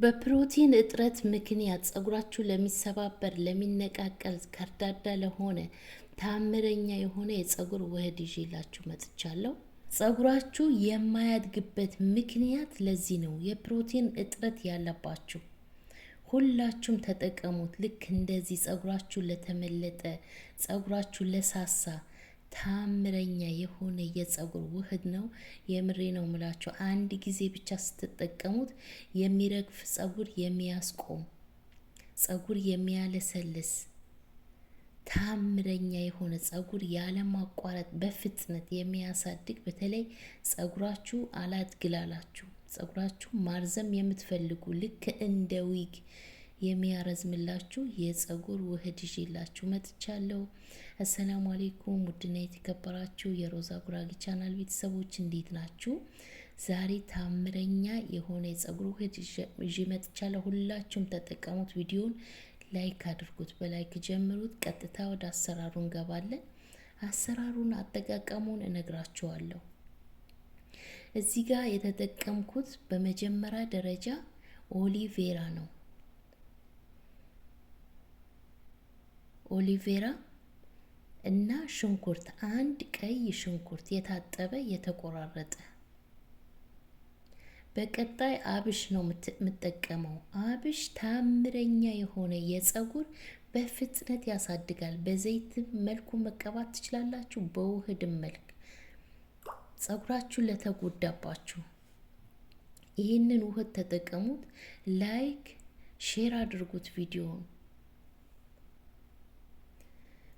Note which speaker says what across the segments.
Speaker 1: በፕሮቲን እጥረት ምክንያት ጸጉራችሁ ለሚሰባበር፣ ለሚነቃቀል፣ ከርዳዳ ለሆነ ታምረኛ የሆነ የጸጉር ውህድ ይዤላችሁ መጥቻለሁ። ጸጉራችሁ የማያድግበት ምክንያት ለዚህ ነው። የፕሮቲን እጥረት ያለባችሁ ሁላችሁም ተጠቀሙት። ልክ እንደዚህ ጸጉራችሁ ለተመለጠ፣ ጸጉራችሁ ለሳሳ ታምረኛ የሆነ የጸጉር ውህድ ነው። የምሬ ነው ምላችሁ። አንድ ጊዜ ብቻ ስትጠቀሙት የሚረግፍ ጸጉር የሚያስቆም፣ ጸጉር የሚያለሰልስ ታምረኛ የሆነ ጸጉር ያለማቋረጥ በፍጥነት የሚያሳድግ፣ በተለይ ጸጉራችሁ አላድግላላችሁ፣ ጸጉራችሁ ማርዘም የምትፈልጉ ልክ እንደ ዊግ የሚያረዝምላችሁ የጸጉር ውህድ ይዤላችሁ መጥቻለሁ። አሰላሙ አሌይኩም ውድና የተከበራችሁ የሮዛ ጉራጌ ቻናል ቤተሰቦች እንዴት ናችሁ? ዛሬ ታምረኛ የሆነ የጸጉር ውህድ ይዤ መጥቻለሁ። ሁላችሁም ተጠቀሙት። ቪዲዮን ላይክ አድርጉት፣ በላይክ ጀምሩት። ቀጥታ ወደ አሰራሩ እንገባለን። አሰራሩን አጠቃቀሙን እነግራችኋለሁ። እዚህ ጋር የተጠቀምኩት በመጀመሪያ ደረጃ ኦሊቬራ ነው። ኦሊቬራ እና ሽንኩርት፣ አንድ ቀይ ሽንኩርት የታጠበ የተቆራረጠ። በቀጣይ አብሽ ነው የምጠቀመው። አብሽ ታምረኛ የሆነ የጸጉር በፍጥነት ያሳድጋል። በዘይት መልኩ መቀባት ትችላላችሁ፣ በውህድም መልክ ጸጉራችሁ ለተጎዳባችሁ ይህንን ውህድ ተጠቀሙት። ላይክ ሼር አድርጉት ቪዲዮውን።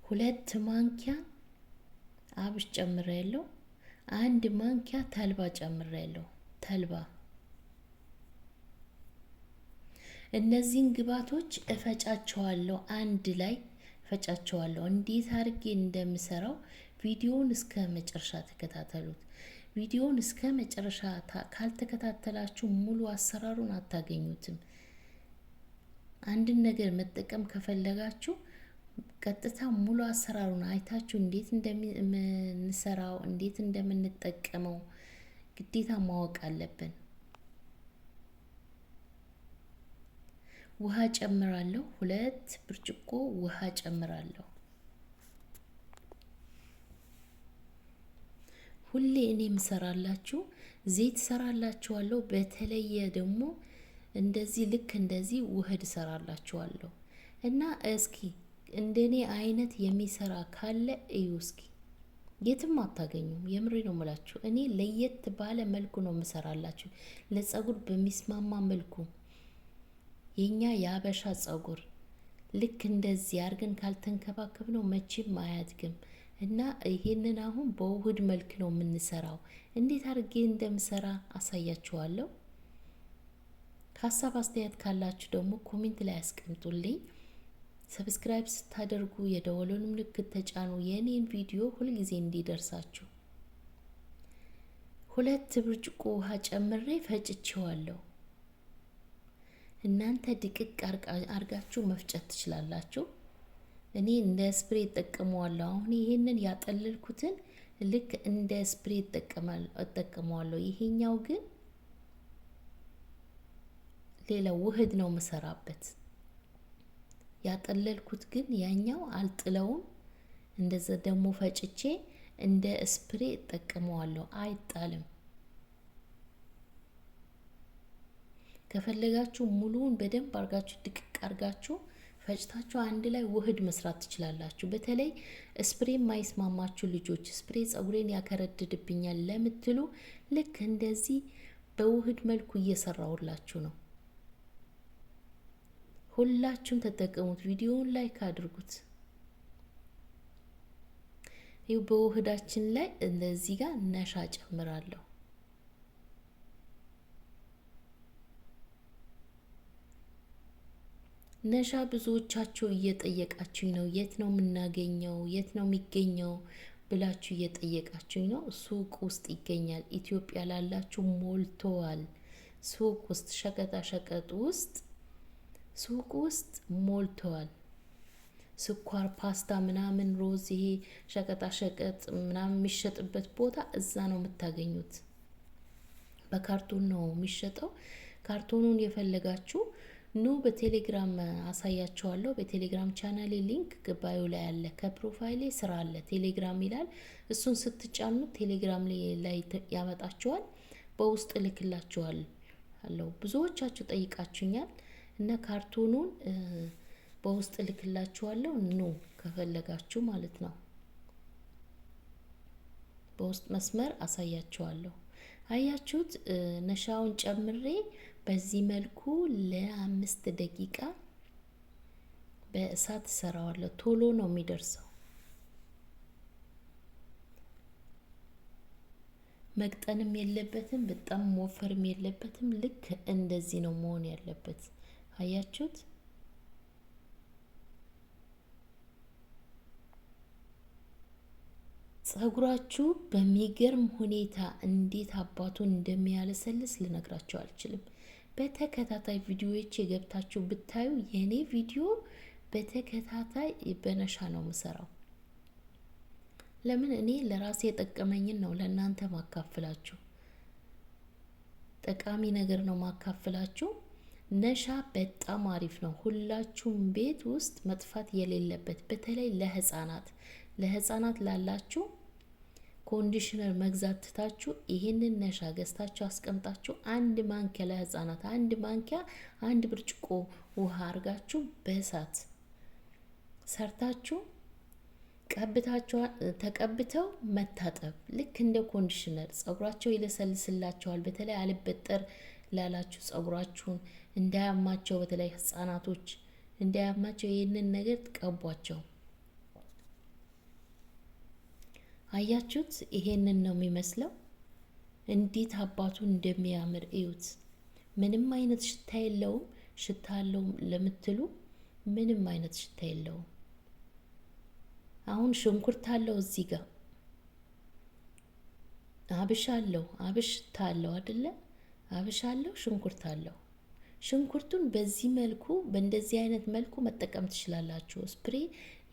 Speaker 1: 2 ማንኪያ አብሽ ጨምሬያለሁ። 1 ማንኪያ ተልባ ጨምሬያለሁ። ተልባ። እነዚህን ግብአቶች እፈጫቸዋለሁ፣ አንድ ላይ እፈጫቸዋለሁ። እንዴት አድርጌ እንደምሰራው ቪዲዮውን እስከ መጨረሻ ተከታተሉት። ቪዲዮውን እስከ መጨረሻ ካልተከታተላችሁ ሙሉ አሰራሩን አታገኙትም። አንድን ነገር መጠቀም ከፈለጋችሁ ቀጥታ ሙሉ አሰራሩን አይታችሁ እንዴት እንደምንሰራው፣ እንዴት እንደምንጠቀመው ግዴታ ማወቅ አለብን። ውሃ ጨምራለሁ። 2 ብርጭቆ ውሃ ጨምራለሁ። ሁሌ እኔ ምሰራላችሁ ዘይት ሰራላችኋለሁ። በተለየ ደግሞ እንደዚህ ልክ እንደዚህ ውህድ ሰራላችኋለሁ እና እስኪ እንደኔ አይነት የሚሰራ ካለ እዩ። እስኪ የትም አታገኙም። የምሬ ነው የምላችሁ። እኔ ለየት ባለ መልኩ ነው ምሰራላችሁ፣ ለጸጉር በሚስማማ መልኩ። የኛ የአበሻ ጸጉር ልክ እንደዚህ አድርገን ካልተንከባከብ ነው መቼም አያድግም። እና ይሄንን አሁን በውህድ መልክ ነው የምንሰራው። እንዴት አድርጌ እንደምሰራ አሳያችኋለሁ። ሀሳብ አስተያየት ካላችሁ ደግሞ ኮሜንት ላይ አስቀምጡልኝ። ሰብስክራይብ ስታደርጉ የደወሉን ምልክት ተጫኑ፣ የኔን ቪዲዮ ሁልጊዜ እንዲደርሳችሁ። 2 ብርጭቆ ውሃ ጨምሬ ፈጭቼዋለሁ። እናንተ ድቅቅ አርጋችሁ መፍጨት ትችላላችሁ። እኔ እንደ ስፕሬ እጠቀመዋለሁ። አሁን ይሄንን ያጠለልኩትን ልክ እንደ ስፕሬ እጠቀመዋለሁ። ይሄኛው ግን ሌላ ውህድ ነው መሰራበት። ያጠለልኩት ግን ያኛው አልጥለውም። እንደዛ ደግሞ ፈጭቼ እንደ ስፕሬ እጠቀመዋለሁ። አይጣልም። ከፈለጋችሁ ሙሉውን በደንብ አርጋችሁ ድቅቅ አርጋችሁ ፈጭታችሁ አንድ ላይ ውህድ መስራት ትችላላችሁ። በተለይ ስፕሬ የማይስማማችሁ ልጆች፣ ስፕሬ ጸጉሬን ያከረድድብኛል ለምትሉ ልክ እንደዚህ በውህድ መልኩ እየሰራውላችሁ ነው። ሁላችሁም ተጠቀሙት። ቪዲዮውን ላይክ አድርጉት። ይኸው በውህዳችን ላይ እንደዚህ ጋር ነሻ ጨምራለሁ። ነሻ ብዙዎቻችሁ እየጠየቃችሁኝ ነው። የት ነው የምናገኘው? የት ነው የሚገኘው ብላችሁ እየጠየቃችሁኝ ነው። ሱቅ ውስጥ ይገኛል። ኢትዮጵያ ላላችሁ ሞልተዋል። ሱቅ ውስጥ፣ ሸቀጣ ሸቀጥ ውስጥ፣ ሱቅ ውስጥ ሞልተዋል። ስኳር፣ ፓስታ ምናምን፣ ሮዝ፣ ይሄ ሸቀጣ ሸቀጥ ምናምን የሚሸጥበት ቦታ እዛ ነው የምታገኙት። በካርቶን ነው የሚሸጠው። ካርቶኑን የፈለጋችሁ ኑ በቴሌግራም አሳያችኋለሁ። በቴሌግራም ቻናሌ ሊንክ ባዮ ላይ አለ። ከፕሮፋይሌ ስራ አለ ቴሌግራም ይላል። እሱን ስትጫኑ ቴሌግራም ላይ ያመጣችኋል። በውስጥ እልክላችኋለሁ። ብዙዎቻችሁ ጠይቃችሁኛል እና ካርቶኑን በውስጥ እልክላችኋለሁ። ኑ ከፈለጋችሁ ማለት ነው። በውስጥ መስመር አሳያችኋለሁ። አያችሁት? ነሻውን ጨምሬ በዚህ መልኩ ለ5 ደቂቃ በእሳት ሰራዋለሁ። ቶሎ ነው የሚደርሰው። መቅጠንም የለበትም፣ በጣም ወፈርም የለበትም። ልክ እንደዚህ ነው መሆን ያለበት። አያችሁት? ጸጉራችሁ በሚገርም ሁኔታ እንዴት አባቱን እንደሚያለሰልስ ልነግራችሁ አልችልም። በተከታታይ ቪዲዮዎች የገብታችሁ ብታዩ የኔ ቪዲዮ በተከታታይ በነሻ ነው የምሰራው። ለምን? እኔ ለራሴ የጠቀመኝን ነው ለእናንተ ማካፍላችሁ። ጠቃሚ ነገር ነው ማካፍላችሁ። ነሻ በጣም አሪፍ ነው። ሁላችሁም ቤት ውስጥ መጥፋት የሌለበት በተለይ ለህፃናት ላላችሁ ኮንዲሽነር መግዛት ትታችሁ ይሄንን ነሻ ገዝታችሁ አስቀምጣችሁ አንድ ማንኪያ ለህፃናት አንድ ብርጭቆ ውሃ አርጋችሁ በእሳት ሰርታችሁ ተቀብተው መታጠብ። ልክ እንደ ኮንዲሽነር ጸጉራቸው ይለሰልስላቸዋል። በተለይ አልበጠር ላላችሁ ጸጉራችሁን እንዳያማቸው፣ በተለይ ህፃናቶች እንዳያማቸው ይሄንን ነገር ቀቧቸው። አያችሁት? ይሄንን ነው የሚመስለው። እንዴት አባቱ እንደሚያምር እዩት። ምንም አይነት ሽታ የለውም። ሽታ አለው ለምትሉ ምንም አይነት ሽታ የለውም። አሁን ሽንኩርት አለው እዚህ ጋር አብሽ አለው። አብሽ ታለው አይደለ? አብሽ አለው፣ ሽንኩርት አለው። ሽንኩርቱን በዚህ መልኩ በእንደዚህ አይነት መልኩ መጠቀም ትችላላችሁ። ስፕሬ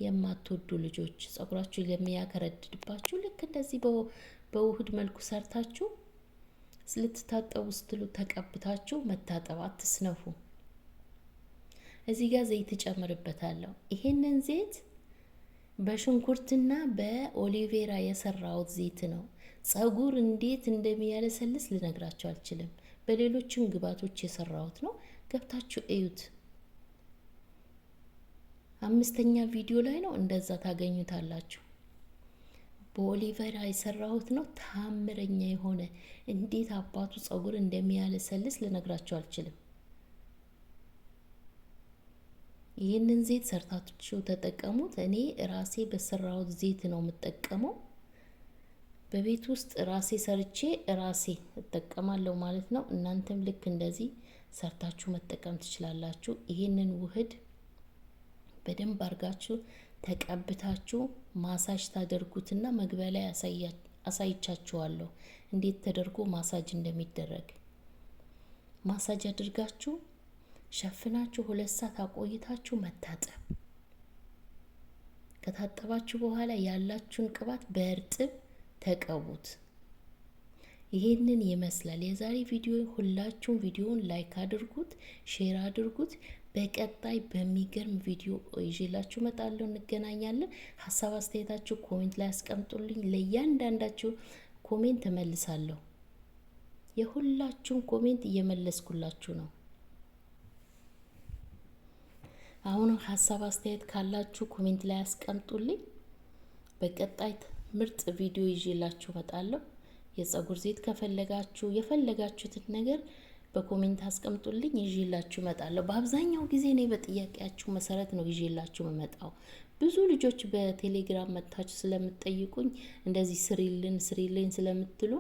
Speaker 1: የማትወዱ ልጆች ጸጉራችሁ ለሚያከረድድባችሁ ልክ እንደዚህ በውህድ መልኩ ሰርታችሁ ልትታጠቡ ስትሉ ተቀብታችሁ መታጠብ፣ አትስነፉ። እዚህ ጋር ዘይት እጨምርበታለሁ። ይሄንን ዘይት በሽንኩርትና በኦሊቬራ የሰራሁት ዘይት ነው። ጸጉር እንዴት እንደሚያለሰልስ ልነግራችሁ አልችልም። በሌሎችም ግብአቶች የሰራሁት ነው። ገብታችሁ እዩት። 5ኛ ቪዲዮ ላይ ነው፣ እንደዛ ታገኙታላችሁ። በኦሊቬራ የሰራሁት ነው። ታምረኛ የሆነ እንዴት አባቱ ጸጉር እንደሚያለሰልስ ልነግራችሁ አልችልም። ይህንን ዘይት ሰርታችሁ ተጠቀሙት። እኔ ራሴ በሰራሁት ዘይት ነው የምጠቀመው። በቤት ውስጥ ራሴ ሰርቼ ራሴ እጠቀማለሁ ማለት ነው። እናንተም ልክ እንደዚህ ሰርታችሁ መጠቀም ትችላላችሁ። ይሄንን ውህድ በደንብ አርጋችሁ ተቀብታችሁ ማሳጅ ታደርጉትና መግቢያ ላይ አሳይቻችኋለሁ እንዴት ተደርጎ ማሳጅ እንደሚደረግ። ማሳጅ አድርጋችሁ ሸፍናችሁ 2 ሰዓት አቆይታችሁ መታጠብ። ከታጠባችሁ በኋላ ያላችሁን ቅባት በእርጥብ ተቀቡት። ይሄንን ይመስላል የዛሬ ቪዲዮ። ሁላችሁም ቪዲዮውን ላይክ አድርጉት፣ ሼር አድርጉት። በቀጣይ በሚገርም ቪዲዮ ይዤላችሁ እመጣለሁ። እንገናኛለን። ሀሳብ አስተያየታችሁ ኮሜንት ላይ አስቀምጡልኝ። ለእያንዳንዳችሁ ኮሜንት እመልሳለሁ። የሁላችሁም ኮሜንት እየመለስኩላችሁ ነው። አሁን ሀሳብ አስተያየት ካላችሁ ኮሜንት ላይ አስቀምጡልኝ። በቀጣይ ምርጥ ቪዲዮ ይዤላችሁ እመጣለሁ። የጸጉር ዘይት ከፈለጋችሁ የፈለጋችሁትን ነገር በኮሜንት አስቀምጡልኝ፣ ይዤላችሁ እመጣለሁ። በአብዛኛው ጊዜ እኔ በጥያቄያችሁ መሰረት ነው ይዤላችሁ እመጣው። ብዙ ልጆች በቴሌግራም መጥታችሁ ስለምትጠይቁኝ እንደዚህ ስሪልን ስለምትሉ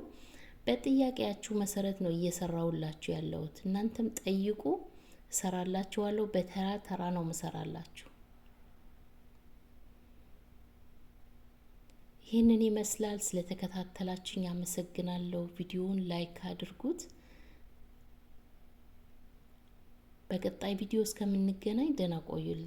Speaker 1: በጥያቄያችሁ መሰረት ነው እየሰራውላችሁ ያለሁት። እናንተም ጠይቁ፣ እሰራላችኋለሁ። በተራ ተራ ነው መሰራላችሁ። ይህንን ይመስላል። ስለተከታተላችሁኝ አመሰግናለሁ። ቪዲዮውን ላይክ አድርጉት። በቀጣይ ቪዲዮ እስከምንገናኝ ደህና ቆዩልኝ።